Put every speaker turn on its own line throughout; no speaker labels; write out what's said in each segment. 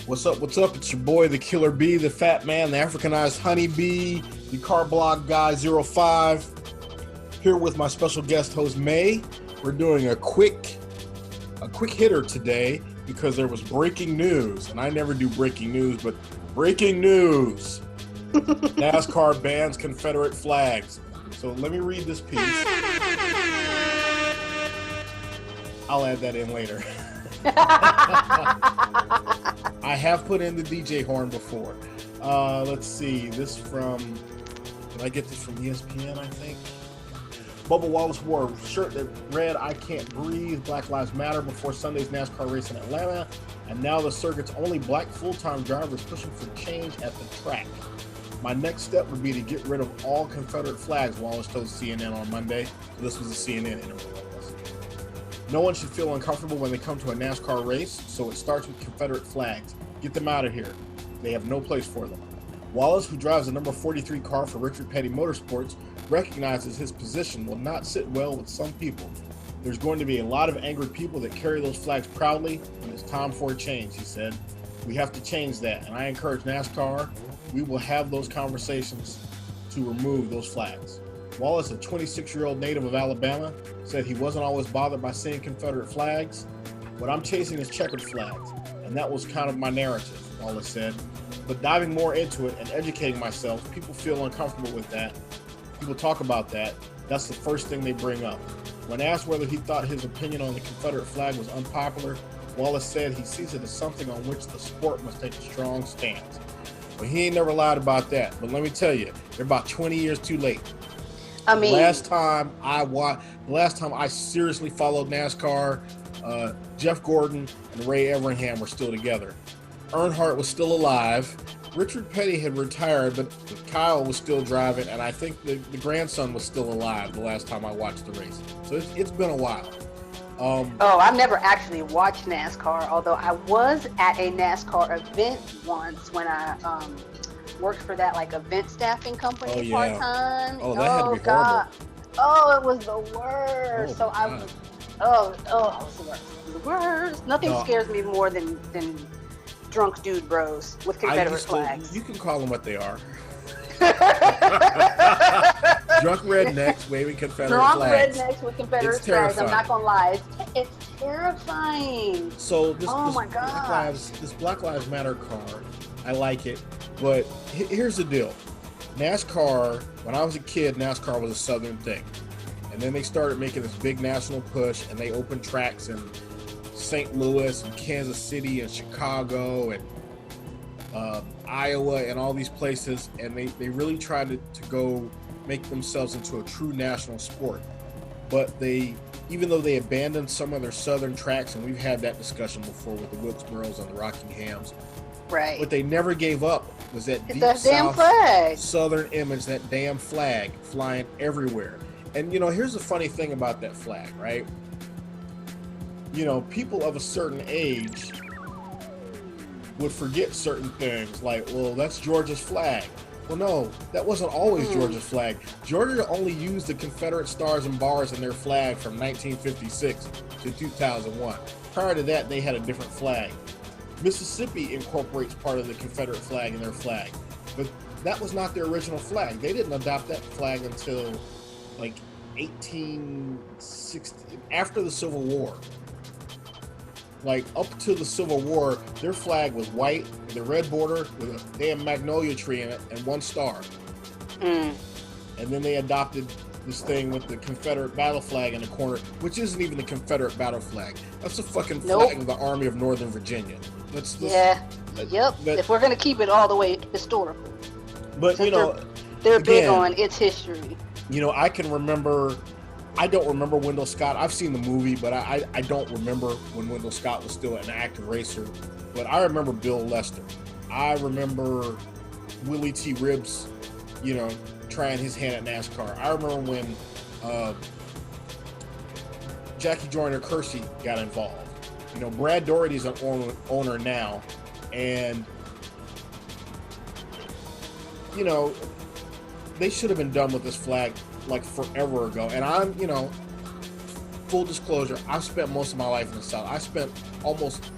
What's up? What's up? It's your boy, the Killer Bee, the Fat Man, the Africanized Honeybee, the Car Blog Guy 05. Here with my special guest host May. We're doing a quick hitter today because there was breaking news, and I never do breaking news, but breaking news: NASCAR bans Confederate flags. So let me read this piece. I'll add that in later. I have put in the DJ horn before. Let's see. Did I get this from ESPN, I think? Bubba Wallace wore a shirt that read, "I can't breathe, Black Lives Matter" before Sunday's NASCAR race in Atlanta. And now the circuit's only black full-time driver is pushing for change at the track. "My next step would be to get rid of all Confederate flags," Wallace told CNN on Monday. So this was a CNN interview. "No one should feel uncomfortable when they come to a NASCAR race, so it starts with Confederate flags. Get them out of here. They have no place for them." Wallace, who drives the number 43 car for Richard Petty Motorsports, recognizes his position will not sit well with some people. "There's going to be a lot of angry people that carry those flags proudly, and it's time for a change," he said. "We have to change that, and I encourage NASCAR. We will have those conversations to remove those flags." Wallace, a 26-year-old native of Alabama, said he wasn't always bothered by seeing Confederate flags. "What I'm chasing is checkered flags, and that was kind of my narrative," Wallace said. "But diving more into it and educating myself, people feel uncomfortable with that. People talk about that. That's the first thing they bring up." When asked whether he thought his opinion on the Confederate flag was unpopular, Wallace said he sees it as something on which the sport must take a strong stance. Well, he ain't never lied about that, but let me tell you, they're about 20 years too late. I mean, the last time I seriously followed NASCAR, Jeff Gordon and Ray Evernham were still together. Earnhardt was still alive. Richard Petty had retired, but Kyle was still driving, and I think the grandson was still alive the last time I watched the race. So it's been a while.
I've never actually watched NASCAR, although I was at a NASCAR event once when I worked for that event staffing company part-time.
Oh, that had to be horrible.
Oh, it was the worst. It was the worst. It was the worst. Nothing scares me more than drunk dude bros with Confederate flags.
You can call them what they are. Drunk rednecks waving Confederate flags.
Drunk rednecks with Confederate flags. I'm not gonna lie, it's terrifying.
So this Black Lives Matter car, I like it, but here's the deal. NASCAR, when I was a kid, NASCAR was a Southern thing, and then they started making this big national push, and they opened tracks in St. Louis and Kansas City and Chicago and Iowa and all these places, and they really tried to go make themselves into a true national sport. But even though they abandoned some of their southern tracks, and we've had that discussion before with the Wilkesboros and the Rockinghams,
right?
What they never gave up was that deep
damn flag.
Southern image, that damn flag flying everywhere. And here's the funny thing about that flag, right? People of a certain age would forget certain things, like, well, that's Georgia's flag. Well, no, that wasn't always Georgia's flag. Georgia only used the Confederate stars and bars in their flag from 1956 to 2001. Prior to that, they had a different flag. Mississippi incorporates part of the Confederate flag in their flag, but that was not their original flag. They didn't adopt that flag until 1860, after the Civil War. Up to the Civil War, their flag was white with a red border with a damn magnolia tree in it and one star. And then they adopted this thing with the Confederate battle flag in the corner, which isn't even the Confederate battle flag. That's the fucking flag of the Army of Northern Virginia.
If we're gonna keep it all the way historical,
but
they're big on its history.
I don't remember Wendell Scott. I've seen the movie, but I don't remember when Wendell Scott was still an active racer. But I remember Bill Lester. I remember Willie T. Ribbs, trying his hand at NASCAR. I remember when Jackie Joyner-Kersee got involved. Brad Doherty's an owner now, and they should have been done with this flag forever ago. And I'm, full disclosure, I've spent most of my life in the South. I spent almost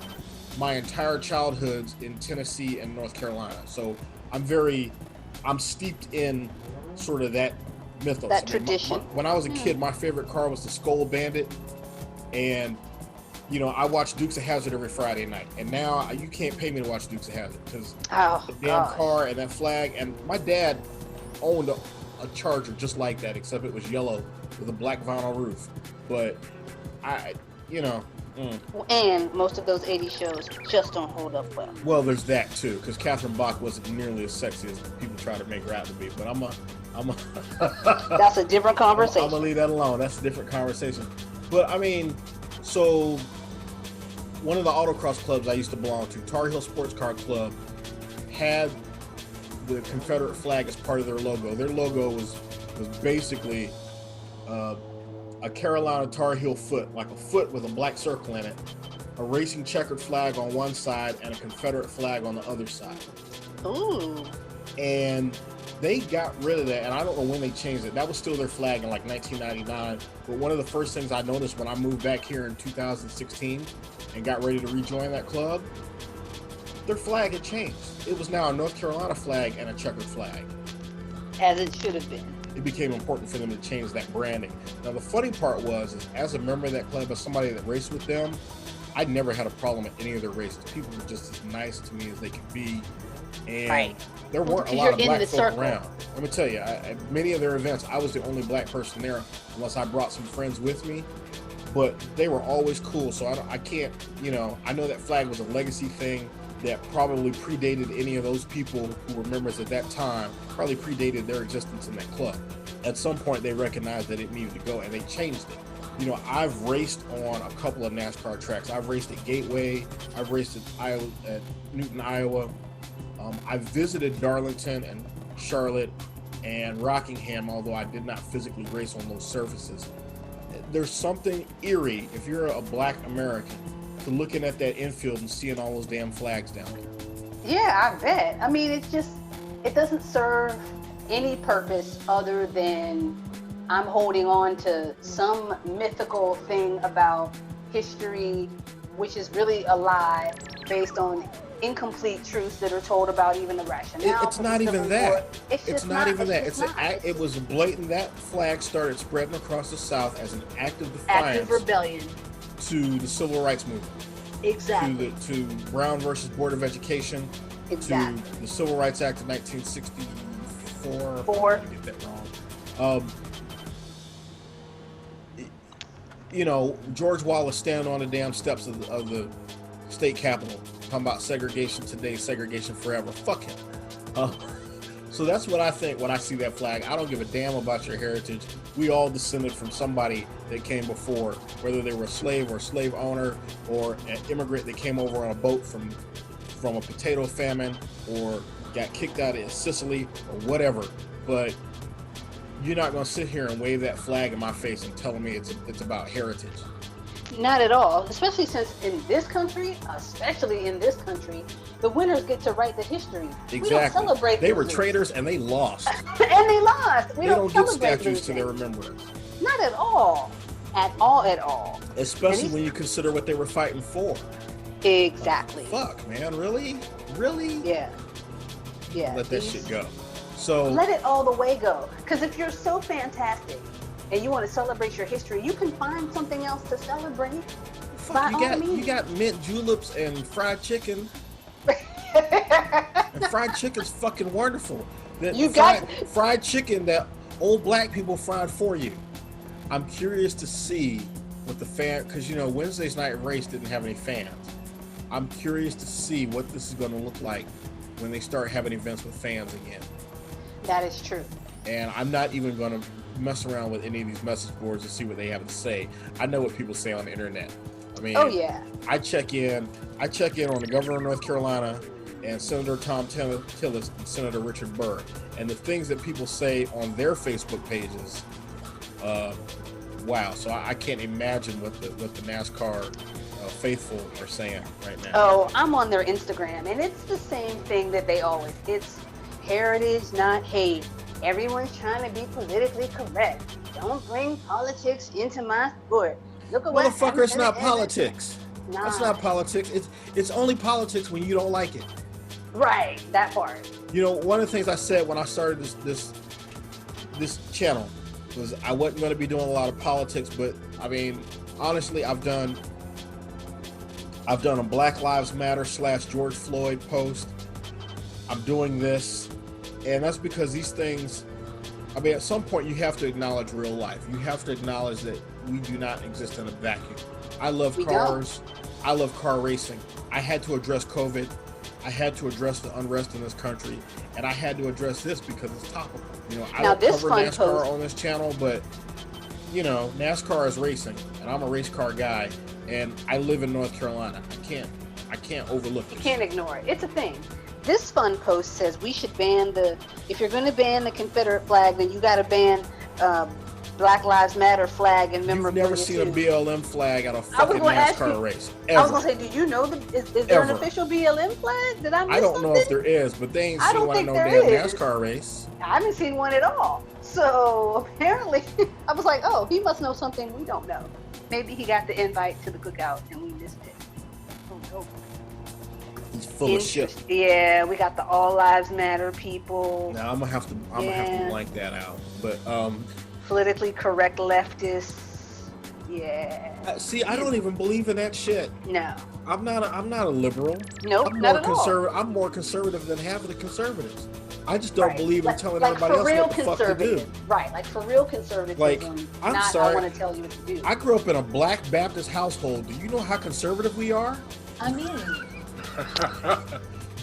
my entire childhoods in Tennessee and North Carolina. So I'm steeped in sort of that mythos.
That tradition.
When I was a kid, my favorite car was the Skull Bandit, and you know, I watched Dukes of Hazzard every Friday night, and now you can't pay me to watch Dukes of Hazzard because the damn car and that flag. And my dad owned a Charger just like that, except it was yellow with a black vinyl roof. But
And most of those 80s shows just don't hold up well.
Well, there's that too, because Catherine Bach wasn't nearly as sexy as people try to make her out to be. But
That's a different conversation.
I'm gonna leave that alone. That's a different conversation. But I mean, so one of the autocross clubs I used to belong to, Tar Heel Sports Car Club, had the Confederate flag as part of their logo. Their logo was basically a Carolina Tar Heel foot, like a foot with a black circle in it, a racing checkered flag on one side, and a Confederate flag on the other side.
Ooh.
And they got rid of that, and I don't know when they changed it. That was still their flag in like 1999. But one of the first things I noticed when I moved back here in 2016 and got ready to rejoin that club, their flag had changed. It was now a North Carolina flag and a checkered flag.
As it should have been.
It became important for them to change that branding. Now, the funny part was, is as a member of that club, as somebody that raced with them, I never had a problem at any of their races. People were just as nice to me as they could be. And there weren't a lot of black folk around. Let me tell you, at many of their events, I was the only black person there, unless I brought some friends with me. But they were always cool, so I can't, I know that flag was a legacy thing that probably predated any of those people who were members at that time, probably predated their existence in that club. At some point, they recognized that it needed to go, and they changed it. I've raced on a couple of NASCAR tracks. I've raced at Gateway. I've raced at Newton, Iowa. I've visited Darlington and Charlotte and Rockingham, although I did not physically race on those surfaces. There's something eerie, if you're a black American, to looking at that infield and seeing all those damn flags down there.
Yeah, I bet. I mean, it doesn't serve any purpose other than I'm holding on to some mythical thing about history, which is really a lie based on incomplete truths that are told about even the rationale.
It's not even that.
It's not even that.
It was blatant. That flag started spreading across the South as an act of defiance.
Active rebellion.
To the Civil Rights Movement.
Exactly.
To Brown versus Board of Education.
Exactly.
To the Civil Rights Act of 1964.
Four.
I get that wrong. George Wallace standing on the damn steps of the state capitol talking about segregation today, segregation forever. Fuck him. So that's what I think when I see that flag. I don't give a damn about your heritage. We all descended from somebody that came before, whether they were a slave or a slave owner or an immigrant that came over on a boat from a potato famine or got kicked out of Sicily or whatever. But you're not going to sit here and wave that flag in my face and tell me it's about heritage.
Not at all, especially since in this country, the winners get to write the history.
Exactly.
We don't celebrate
They were traitors and they lost.
And they lost.
They don't get statues to their remembrance.
Not at all. At all.
Especially when you consider what they were fighting for.
Exactly.
Fuck, man. Really? Yeah. Let that shit go. So
let it all the way go. Because if you're so fantastic and you want to celebrate your history, you can find something else to celebrate.
Fuck, you got mint juleps and fried chicken. And fried chicken's fucking wonderful. Fried chicken that old black people fried for you. I'm curious to see what the fan, because Wednesday's night race didn't have any fans. I'm curious to see what this is going to look like when they start having events with fans again.
That is true. And
I'm not even going to mess around with any of these message boards to see what they have to say. I know what people say on the internet. I mean, I check in on the governor of North Carolina and Senator Tom Tillis and Senator Richard Burr, and the things that people say on their Facebook pages. Wow! So I can't imagine what the NASCAR faithful are saying right now.
Oh, I'm on their Instagram, and it's the same thing that they always. It's heritage, not hate. Everyone's trying to be politically correct. Don't bring politics into my sport. Look at
Motherfucker, it's not politics. That's not politics. It's only politics when you don't like it.
Right, that part.
You know, one of the things I said when I started this channel was I wasn't going to be doing a lot of politics, but I mean, honestly, I've done a Black Lives Matter / George Floyd post. I'm doing this, and that's because these things, I mean, at some point you have to acknowledge real life. You have to acknowledge that we do not exist in a vacuum. I love cars. I love car racing. I had to address COVID. I had to address the unrest in this country, and I had to address this because it's topical. You know, I don't cover NASCAR on this channel, but you know, NASCAR is racing, and I'm a race car guy, and I live in North Carolina. I can't overlook it.
You can't ignore it. It's a thing. This fun post says we should ban if you're going to ban the Confederate flag, then you got to ban Black Lives Matter flag and memorabilia.
You've never seen a BLM flag at a fucking NASCAR race. Ever.
I was going to say, do you know, is there an official BLM flag? Did I miss
I don't
something?
know if there is, but they ain't seen one at no damn NASCAR race.
I haven't seen one at all. So apparently, I was like, oh, he must know something we don't know. Maybe he got the invite to the cookout and we missed it. Oh, no.
He's full of shit.
Yeah, we got the All Lives Matter people.
Now I'm gonna have to blank that out. But
politically correct leftists. Yeah.
See, I don't even believe in that shit.
No.
I'm not a liberal.
Nope, not at all.
I'm more conservative than half of the conservatives. I just don't believe in telling everybody else what the fuck to do.
Right, like for real conservative.
Like, I'm sorry.
I want to tell you what to do.
I grew up in a Black Baptist household. Do you know how conservative we are?
I mean.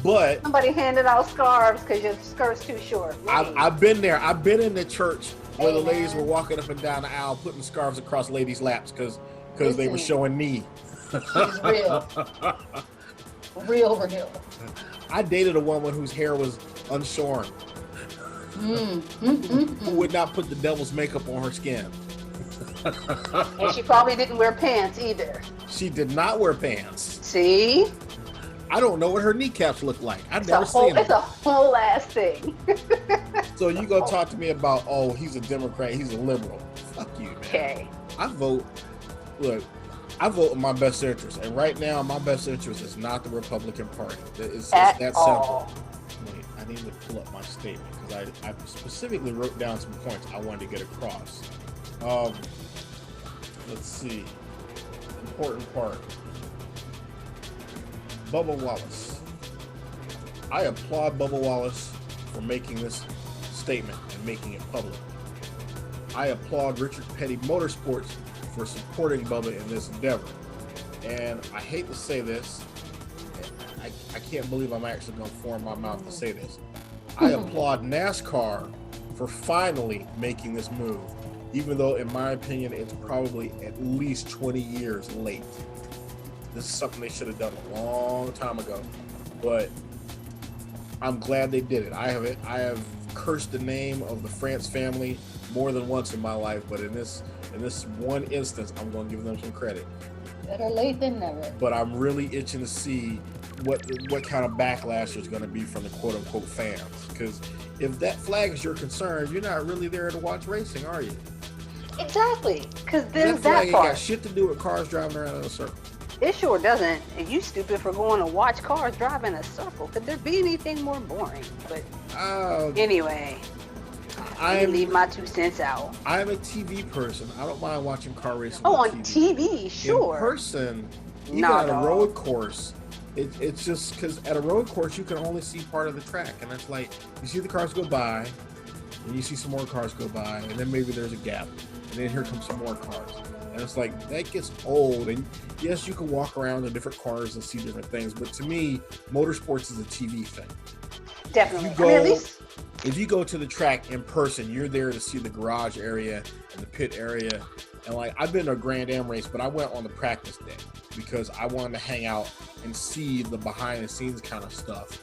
But
somebody handed out scarves because your skirt's too short.
I've been there. I've been in the church where the ladies were walking up and down the aisle putting scarves across ladies' laps because they were showing knee.
She's real. Real.
I dated a woman whose hair was unshorn. Who would not put the devil's makeup on her skin.
And she probably didn't wear pants either.
She did not wear pants.
See?
I don't know what her kneecaps look like. I've never seen them.
It's a whole ass thing.
So you gonna talk to me about, oh, he's a Democrat, he's a liberal. Fuck you, man.
Okay.
I vote in my best interest. And right now, my best interest is not the Republican Party. It's that simple. Wait, I need to pull up my statement because I specifically wrote down some points I wanted to get across. Let's see. Important part. Bubba Wallace. I applaud Bubba Wallace for making this statement and making it public. I applaud Richard Petty Motorsports for supporting Bubba in this endeavor. And I hate to say this, I can't believe I'm actually going to form my mouth to say this. I applaud NASCAR for finally making this move, even though in my opinion it's probably at least 20 years late. This is something they should have done a long time ago, but I'm glad they did it. I have cursed the name of the France family more than once in my life, but in this one instance, I'm going to give them some credit.
Better late than never.
But I'm really itching to see what kind of backlash there's going to be from the quote unquote fans, because if that flag is your concern, you're not really there to watch racing, are you?
Exactly, because there's
that flag
that part.
Ain't got shit to do with cars driving around in a circle.
It sure doesn't. And you stupid for going to watch cars drive in a circle. Could there be anything more boring? But anyway, I leave my 2 cents out.
I'm a TV person. I don't mind watching car racing.
Oh, on TV, sure.
In person, even at a road course, it's just because at a road course you can only see part of the track, and it's like you see the cars go by, and you see some more cars go by, and then maybe there's a gap, and then here comes some more cars. And it's like, that gets old. And yes, you can walk around in different cars and see different things. But to me, motorsports is a TV thing.
Definitely.
If you go to the track in person, you're there to see the garage area and the pit area. And like, I've been to a Grand Am race, but I went on the practice day because I wanted to hang out and see the behind the scenes kind of stuff.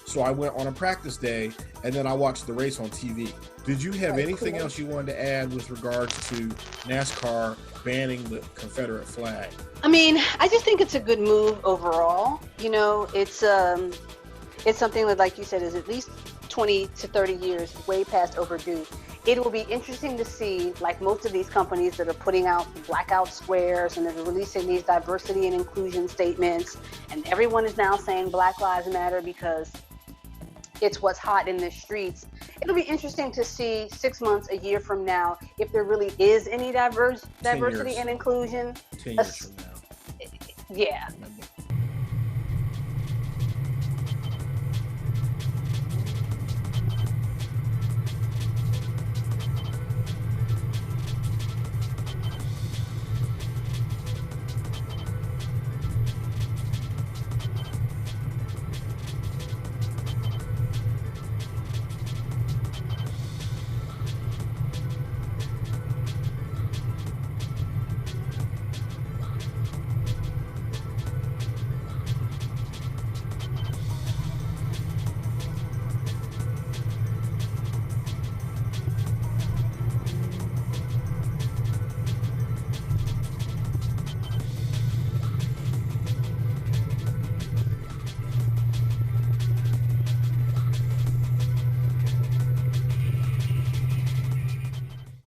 So I went on a practice day and then I watched the race on TV. Did you have anything else you wanted to add with regards to NASCAR banning the Confederate flag?
I mean, I just think it's a good move overall. You know, it's something that, like you said, is at least 20 to 30 years way past overdue. it will be interesting to see, like most of these companies that are putting out blackout squares and that are releasing these diversity and inclusion statements, and everyone is now saying Black Lives Matter because it's what's hot in the streets. It'll be interesting to see 6 months, a year from now, if there really is any diversity and inclusion.
10 years from now.
Yeah.